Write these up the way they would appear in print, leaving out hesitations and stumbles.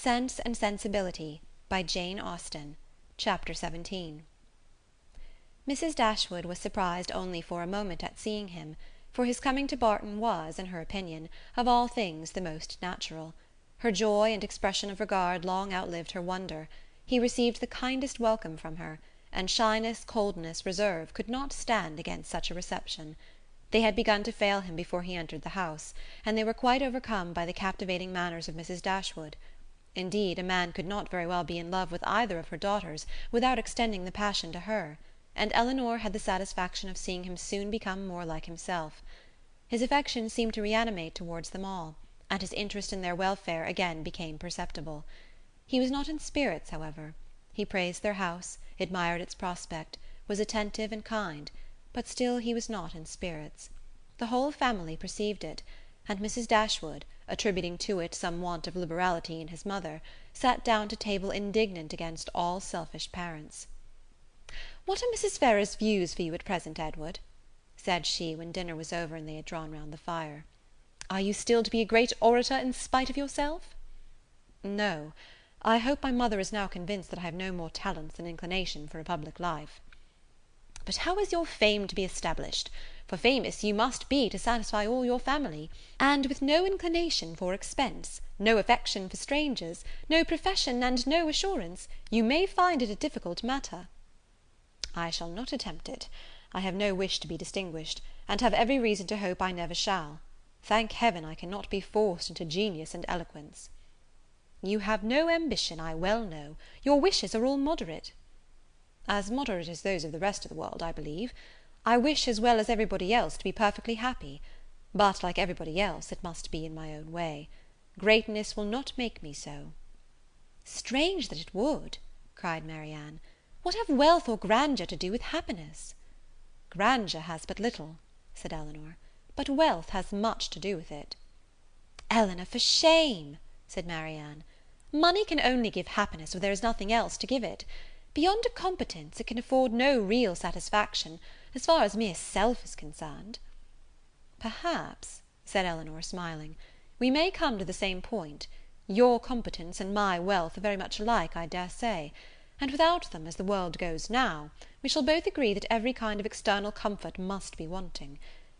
Sense and Sensibility by Jane Austen. Chapter 17. Mrs. Dashwood was surprised only for a moment at seeing him, for his coming to Barton was, in her opinion, of all things the most natural. Her joy and expression of regard long outlived her wonder. He received the kindest welcome from her, and shyness, coldness, reserve could not stand against such a reception. They had begun to fail him before he entered the house, and they were quite overcome by the captivating manners of Mrs. Dashwood. Indeed, a man could not very well be in love with either of her daughters without extending the passion to her, and Elinor had the satisfaction of seeing him soon become more like himself. His affection seemed to reanimate towards them all, and his interest in their welfare again became perceptible. He was not in spirits, however. He praised their house, admired its prospect, was attentive and kind, but still he was not in spirits. The whole family perceived it, and Mrs. Dashwood, attributing to it some want of liberality in his mother, sat down to table indignant against all selfish parents. "What are Mrs. Ferrars's views for you at present, Edward?" said she, when dinner was over and they had drawn round the fire. "Are you still to be a great orator in spite of yourself?" "No. I hope my mother is now convinced that I have no more talents than inclination for a public life." "But how is your fame to be established? For famous you must be to satisfy all your family, and with no inclination for expense, no affection for strangers, no profession, and no assurance, you may find it a difficult matter." "I shall not attempt it. I have no wish to be distinguished, and have every reason to hope I never shall. Thank heaven I cannot be forced into genius and eloquence." "You have no ambition, I well know. Your wishes are all moderate." "As moderate as those of the rest of the world, I believe. I wish, as well as everybody else, to be perfectly happy; but, like everybody else, it must be in my own way. Greatness will not make me so." "Strange that it would!" cried Marianne. "What have wealth or grandeur to do with happiness?" "Grandeur has but little," said Elinor, "but wealth has much to do with it." "Elinor, for shame!" said Marianne. "Money can only give happiness where there is nothing else to give it. Beyond a competence, it can afford no real satisfaction, as far as mere self is concerned." "Perhaps," said Elinor, smiling, "we may come to the same point. Your competence and my wealth are very much alike, I dare say; and without them, as the world goes now, we shall both agree that every kind of external comfort must be wanting.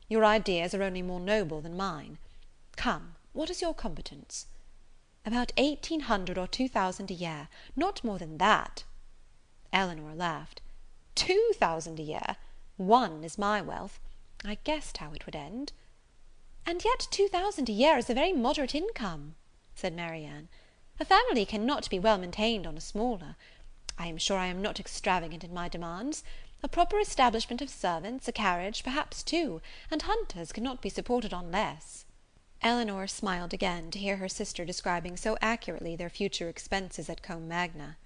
Your ideas are only more noble than mine. Come, what is your competence?" "About 1800 or 2000 a year, not more than that." Elinor laughed. 2000 a year! One is my wealth. I guessed how it would end." "And yet 2000 a year is a very moderate income," said Marianne. "A family cannot be well maintained on a smaller. I am sure I am not extravagant in my demands. A proper establishment of servants, a carriage, perhaps two, and hunters cannot be supported on less." Elinor smiled again, to hear her sister describing so accurately their future expenses at Combe Magna.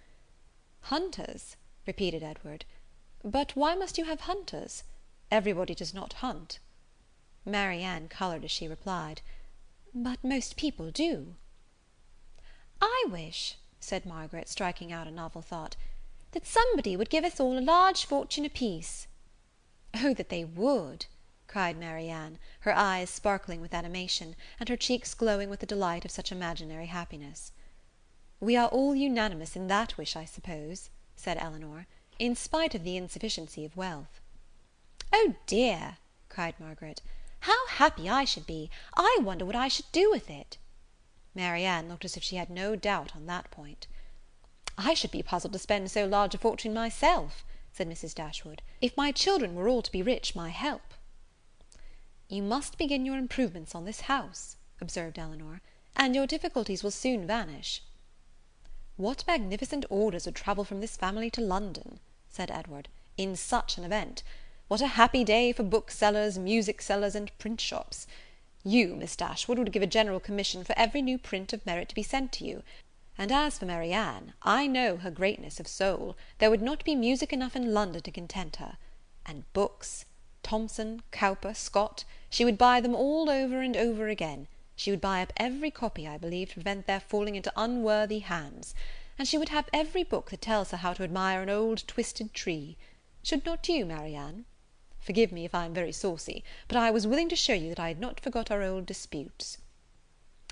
"Hunters?" repeated Edward. "But why must you have hunters? Everybody does not hunt." Marianne coloured as she replied, "But most people do." "I wish," said Margaret, striking out a novel thought, "that somebody would give us all a large fortune apiece." "Oh, that they would!" cried Marianne, her eyes sparkling with animation, and her cheeks glowing with the delight of such imaginary happiness. "We are all unanimous in that wish, I suppose," said Elinor, "in spite of the insufficiency of wealth." "Oh dear!" cried Margaret, "how happy I should be! I wonder what I should do with it." Marianne looked as if she had no doubt on that point. "I should be puzzled to spend so large a fortune myself," said Mrs. Dashwood, "if my children were all to be rich, my help." "You must begin your improvements on this house," observed Elinor, "and your difficulties will soon vanish." "What magnificent orders would travel from this family to London," said Edward, "in such an event! What a happy day for booksellers, music sellers, and print shops! You, Miss Dashwood, would give a general commission for every new print of merit to be sent to you; and as for Marianne, I know her greatness of soul, there would not be music enough in London to content her. And books! Thomson, Cowper, Scott, she would buy them all over and over again. She would buy up every copy, I believe, to prevent their falling into unworthy hands; and she would have every book that tells her how to admire an old twisted tree. Should not you, Marianne? Forgive me if I am very saucy, but I was willing to show you that I had not forgot our old disputes."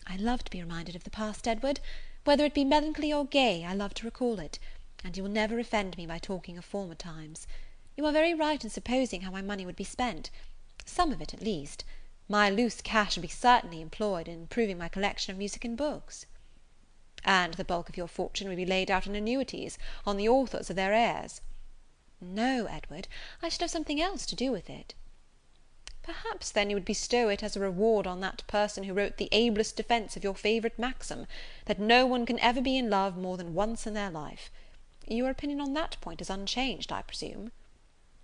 "I love to be reminded of the past, Edward. Whether it be melancholy or gay, I love to recall it, and you will never offend me by talking of former times. You are very right in supposing how my money would be spent, some of it at least. My loose cash would be certainly employed in improving my collection of music and books." "And the bulk of your fortune would be laid out in annuities, on the authors of their heirs." "No, Edward, I should have something else to do with it." "Perhaps, then, you would bestow it as a reward on that person who wrote the ablest defence of your favourite maxim, that no one can ever be in love more than once in their life. Your opinion on that point is unchanged, I presume?"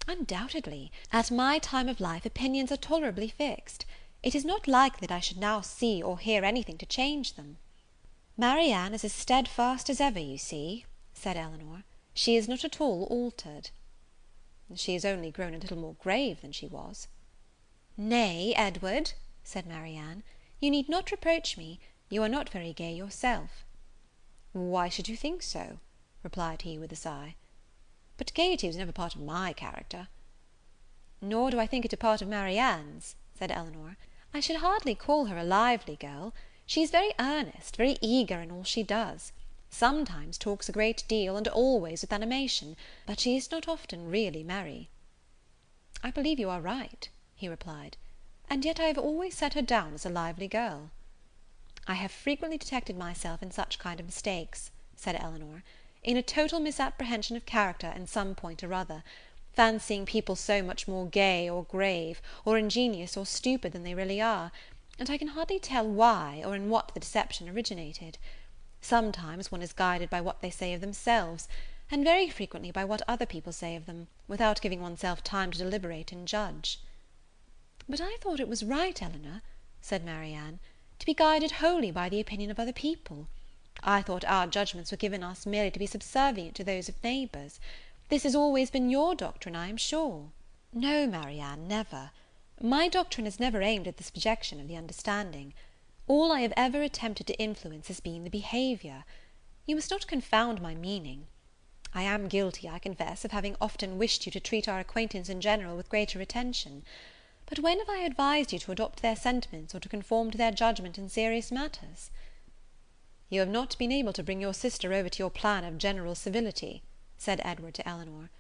"Undoubtedly. At my time of life opinions are tolerably fixed. It is not likely that I should now see or hear anything to change them." "Marianne is as steadfast as ever, you see," said Elinor. "She is not at all altered." "She is only grown a little more grave than she was." "Nay, Edward," said Marianne, "you need not reproach me. You are not very gay yourself." "Why should you think so?" replied he with a sigh. "But gaiety was never part of my character." "Nor do I think it a part of Marianne's," said Elinor. "I should hardly call her a lively girl. She is very earnest, very eager in all she does; sometimes talks a great deal, and always with animation, but she is not often really merry." "I believe you are right," he replied, "and yet I have always set her down as a lively girl." "I have frequently detected myself in such kind of mistakes," said Elinor, "in a total misapprehension of character in some point or other, fancying people so much more gay or grave, or ingenious or stupid than they really are, and I can hardly tell why, or in what the deception originated. Sometimes one is guided by what they say of themselves, and very frequently by what other people say of them, without giving oneself time to deliberate and judge." "But I thought it was right, Elinor," said Marianne, "to be guided wholly by the opinion of other people. I thought our judgments were given us merely to be subservient to those of neighbours. This has always been your doctrine, I am sure." "No, Marianne, never. My doctrine has never aimed at the subjection of the understanding. All I have ever attempted to influence has been the behaviour. You must not confound my meaning. I am guilty, I confess, of having often wished you to treat our acquaintance in general with greater attention. But when have I advised you to adopt their sentiments, or to conform to their judgment in serious matters?" "You have not been able to bring your sister over to your plan of general civility," said Edward to Elinor.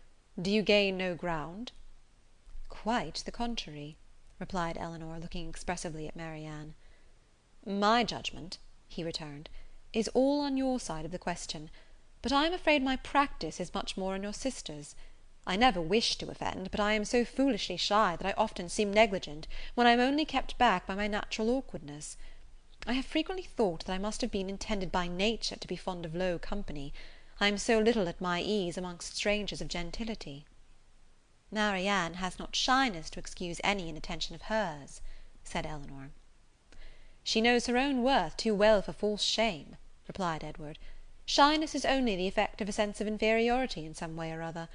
"Do you gain no ground?" "Quite the contrary," replied Elinor, looking expressively at Marianne. "My judgment," he returned, "is all on your side of the question, but I am afraid my practice is much more on your sister's. I never wish to offend, but I am so foolishly shy that I often seem negligent, when I am only kept back by my natural awkwardness. I have frequently thought that I must have been intended by nature to be fond of low company. I am so little at my ease amongst strangers of gentility." "Marianne has not shyness to excuse any inattention of hers," said Elinor. "She knows her own worth too well for false shame," replied Edward. "Shyness is only the effect of a sense of inferiority in some way or other.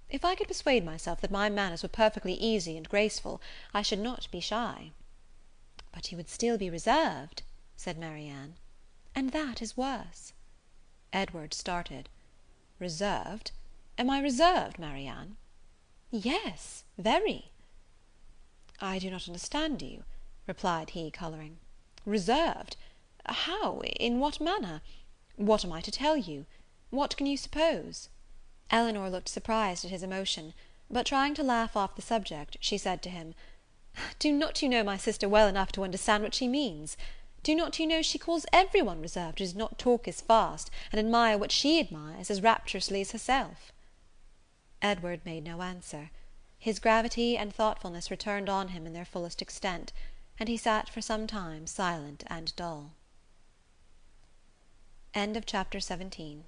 If I could persuade myself that my manners were perfectly easy and graceful, I should not be shy." "But you would still be reserved," said Marianne, "and that is worse." Edward started. "Reserved? Am I reserved, Marianne?" "Yes, very." "I do not understand you," replied he, colouring. "Reserved? How? In what manner? What am I to tell you? What can you suppose?" Elinor looked surprised at his emotion, but trying to laugh off the subject, she said to him, "Do not you know my sister well enough to understand what she means? Do not you know she calls every one reserved who does not talk as fast, and admire what she admires as rapturously as herself?" Edward made no answer. His gravity and thoughtfulness returned on him in their fullest extent, and he sat for some time silent and dull. Chapter 18